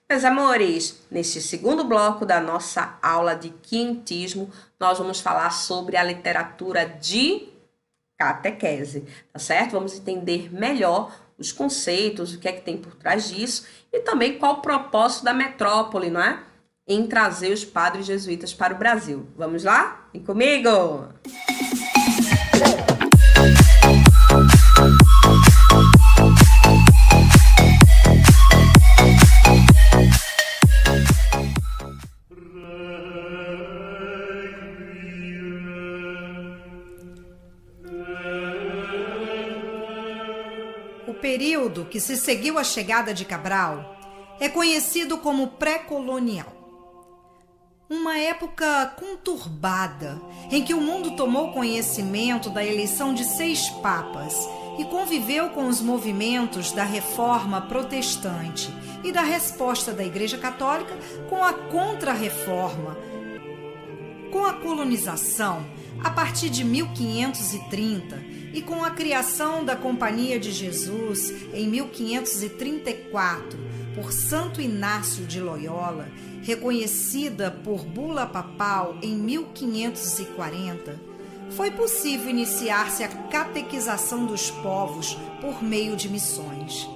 Meus amores, neste segundo bloco da nossa aula de quintismo, nós vamos falar sobre a literatura de catequese, tá certo? Vamos entender melhor os conceitos, o que é que tem por trás disso e também qual o propósito da metrópole, não é? Em trazer os padres jesuítas para o Brasil. Vamos lá? Vem comigo! O período que se seguiu à chegada de Cabral é conhecido como pré-colonial. Uma época conturbada em que o mundo tomou conhecimento da eleição de 6 papas e conviveu com os movimentos da reforma protestante e da resposta da Igreja Católica com a Contra-Reforma. Com a colonização, a partir de 1530, e com a criação da Companhia de Jesus em 1534 por Santo Inácio de Loyola, reconhecida por bula papal em 1540, foi possível iniciar-se a catequização dos povos por meio de missões.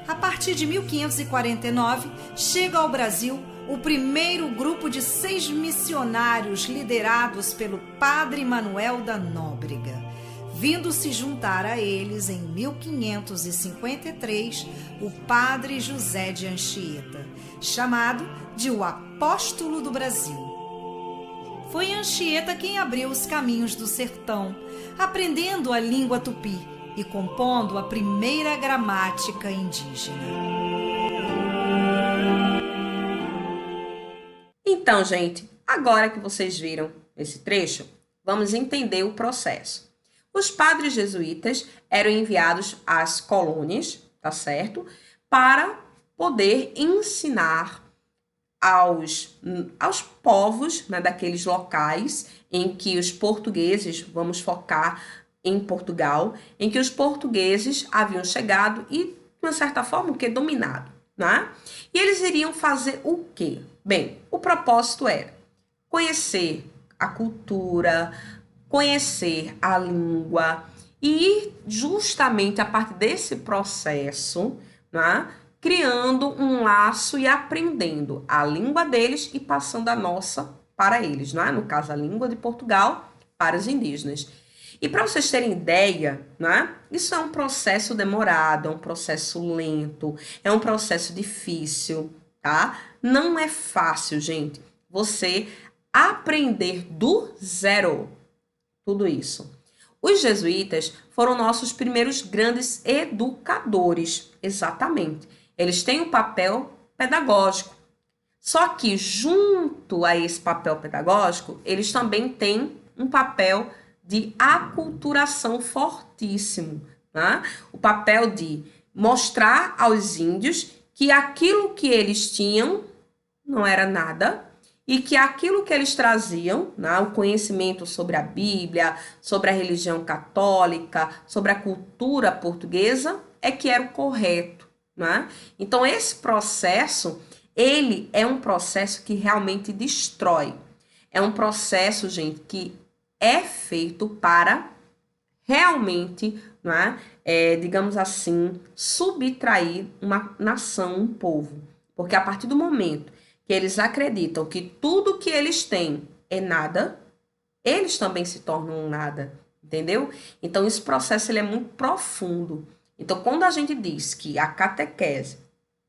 A partir de 1549, chega ao Brasil o primeiro grupo de 6 missionários liderados pelo padre Manuel da Nóbrega, vindo se juntar a eles em 1553 o padre José de Anchieta, chamado de o Apóstolo do Brasil. Foi Anchieta quem abriu os caminhos do sertão, aprendendo a língua tupi e compondo a primeira gramática indígena. Então, gente, agora que vocês viram esse trecho, vamos entender o processo. Os padres jesuítas eram enviados às colônias, tá certo? Para poder ensinar aos povos, né, daqueles locais em que os portugueses, vamos focar em Portugal, em que os portugueses haviam chegado e, de uma certa forma, dominado, né? E eles iriam fazer o quê? Bem, o propósito era conhecer a cultura, conhecer a língua e ir justamente a partir desse processo, né, criando um laço e aprendendo a língua deles e passando a nossa para eles, né? No caso, a língua de Portugal para os indígenas. E para vocês terem ideia, né, isso é um processo demorado, é um processo lento, é um processo difícil, tá? Não é fácil, gente, você aprender do zero tudo isso. Os jesuítas foram nossos primeiros grandes educadores, exatamente. Eles têm um papel pedagógico. Só que, junto a esse papel pedagógico, eles também têm um papel de aculturação fortíssimo, né? O papel de mostrar aos índios que aquilo que eles tinham não era nada, e que aquilo que eles traziam, né, o conhecimento sobre a Bíblia, sobre a religião católica, sobre a cultura portuguesa, é que era o correto, né? Então, esse processo, ele é um processo que realmente destrói. É um processo, gente, que é feito para realmente, né, digamos assim, subtrair uma nação, um povo. Porque a partir do momento que eles acreditam que tudo que eles têm é nada, eles também se tornam um nada, entendeu? Então, esse processo ele é muito profundo. Então, quando a gente diz que a catequese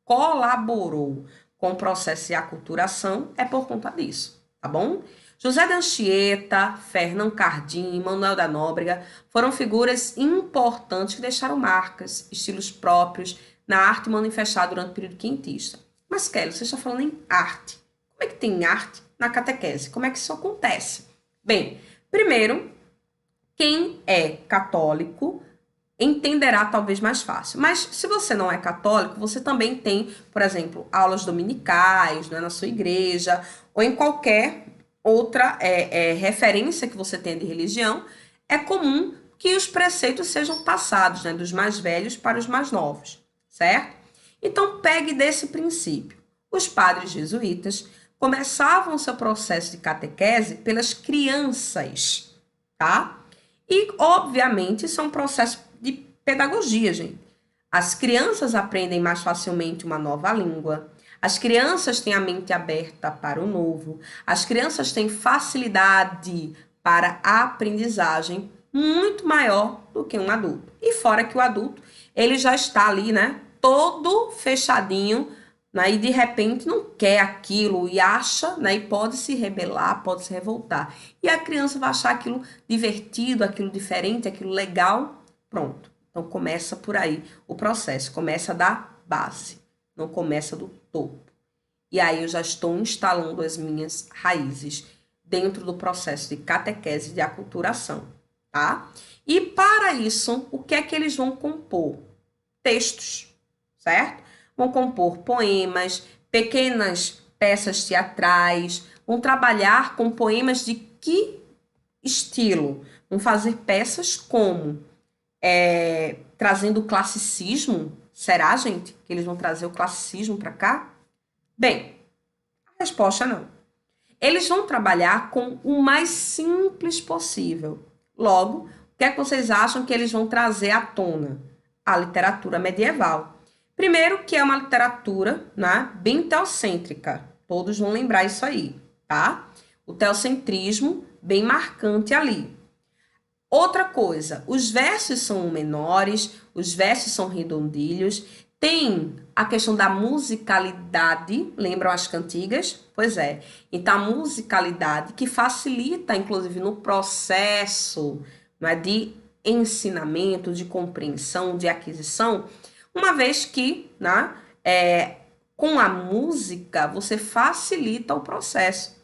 colaborou com o processo de aculturação, é por conta disso, tá bom? José de Anchieta, Fernão Cardim, Manuel da Nóbrega foram figuras importantes que deixaram marcas, estilos próprios na arte manifestada durante o período quintista. Mas, Kelly, você está falando em arte. Como é que tem arte na catequese? Como é que isso acontece? Bem, primeiro, quem é católico entenderá talvez mais fácil. Mas se você não é católico, você também tem, por exemplo, aulas dominicais, né, na sua igreja, ou em qualquer outra referência que você tenha de religião. É comum que os preceitos sejam passados, né, dos mais velhos para os mais novos, certo? Então, pegue desse princípio. Os padres jesuítas começavam seu processo de catequese pelas crianças, tá? E, obviamente, isso é um processo de pedagogia, gente. As crianças aprendem mais facilmente uma nova língua. As crianças têm a mente aberta para o novo. As crianças têm facilidade para a aprendizagem muito maior do que um adulto. E fora que o adulto, ele já está ali, né, todo fechadinho, né, e de repente não quer aquilo e acha, né, e pode se rebelar, pode se revoltar. E a criança vai achar aquilo divertido, aquilo diferente, aquilo legal, pronto. Então começa por aí o processo, começa da base, não começa do topo. E aí eu já estou instalando as minhas raízes dentro do processo de catequese e de aculturação, tá? E para isso, o que é que eles vão compor? Textos, certo? Vão compor poemas, pequenas peças teatrais, vão trabalhar com poemas de que estilo? Vão fazer peças como trazendo o classicismo. Será, gente, que eles vão trazer o classicismo para cá? Bem, a resposta é não. Eles vão trabalhar com o mais simples possível. Logo, o que é que vocês acham que eles vão trazer à tona? A literatura medieval. Primeiro, que é uma literatura, né, bem teocêntrica. Todos vão lembrar isso aí, tá? O teocentrismo bem marcante ali. Outra coisa, os versos são menores, os versos são redondilhos, tem a questão da musicalidade, lembram as cantigas? Pois é, então a musicalidade que facilita, inclusive, no processo, né, de ensinamento, de compreensão, de aquisição, uma vez que, né, com a música você facilita o processo.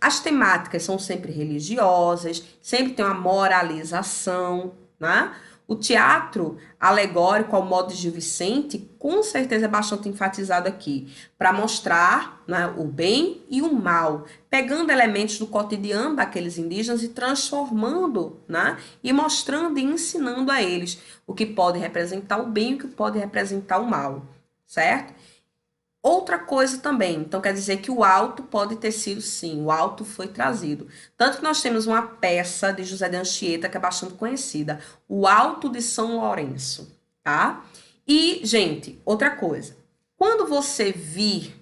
As temáticas são sempre religiosas, sempre tem uma moralização, né? O teatro alegórico ao modo de Gil Vicente, com certeza é bastante enfatizado aqui, para mostrar, né, o bem e o mal, pegando elementos do cotidiano daqueles indígenas e transformando, né, e mostrando e ensinando a eles o que pode representar o bem e o que pode representar o mal, certo? Outra coisa também, então quer dizer que o alto pode ter sido, sim, o alto foi trazido. Tanto que nós temos uma peça de José de Anchieta que é bastante conhecida, o Alto de São Lourenço, tá? E, gente, outra coisa, quando você vir,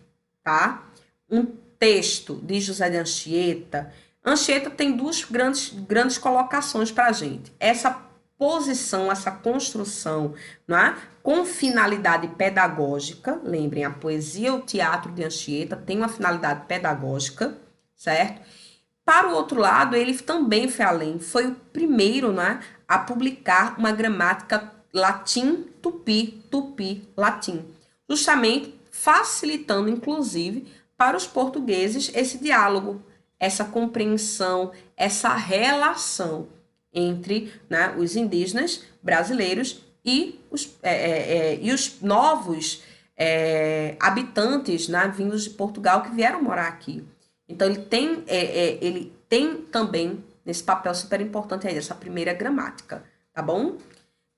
tá, um texto de José de Anchieta, Anchieta tem duas grandes colocações para a gente. Essa posição, essa construção, não é? Com finalidade pedagógica, lembrem, a poesia, o teatro de Anchieta tem uma finalidade pedagógica, certo? Para o outro lado, ele também foi além, foi o primeiro, né, a publicar uma gramática latim-tupi, tupi-latim, justamente facilitando, inclusive, para os portugueses esse diálogo, essa compreensão, essa relação entre, né, os indígenas brasileiros e os novos habitantes, né, vindos de Portugal que vieram morar aqui. Então, ele tem também nesse papel super importante aí, essa primeira gramática, tá bom?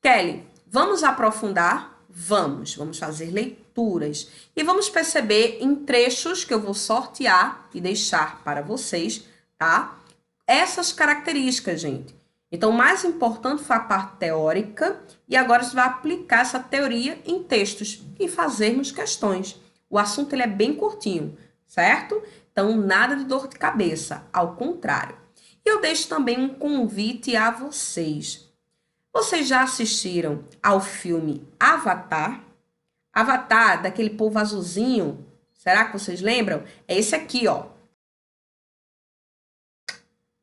Kelly, vamos aprofundar? Vamos fazer leituras e vamos perceber em trechos que eu vou sortear e deixar para vocês, tá? Essas características, gente. Então, o mais importante foi a parte teórica e agora a gente vai aplicar essa teoria em textos e fazermos questões. O assunto ele é bem curtinho, certo? Então, nada de dor de cabeça, ao contrário. E eu deixo também um convite a vocês. Vocês já assistiram ao filme Avatar? Avatar, daquele povo azulzinho, será que vocês lembram? É esse aqui, ó.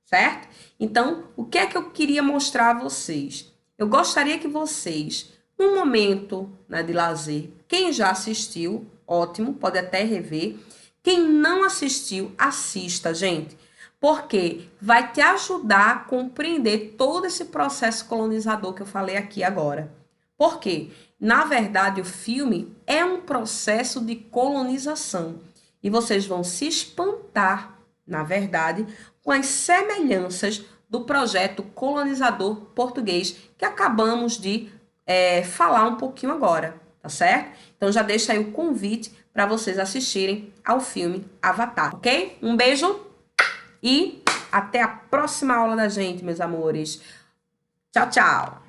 Certo? Então, o que é que eu queria mostrar a vocês? Eu gostaria que vocês, num momento, né, de lazer, quem já assistiu, ótimo, pode até rever. Quem não assistiu, assista, gente, porque vai te ajudar a compreender todo esse processo colonizador que eu falei aqui agora. Por quê? Na verdade, o filme é um processo de colonização e vocês vão se espantar, na verdade, com as semelhanças do projeto colonizador português que acabamos de falar um pouquinho agora, tá certo? Então já deixa aí o convite para vocês assistirem ao filme Avatar, ok? Um beijo e até a próxima aula da gente, meus amores. Tchau, tchau!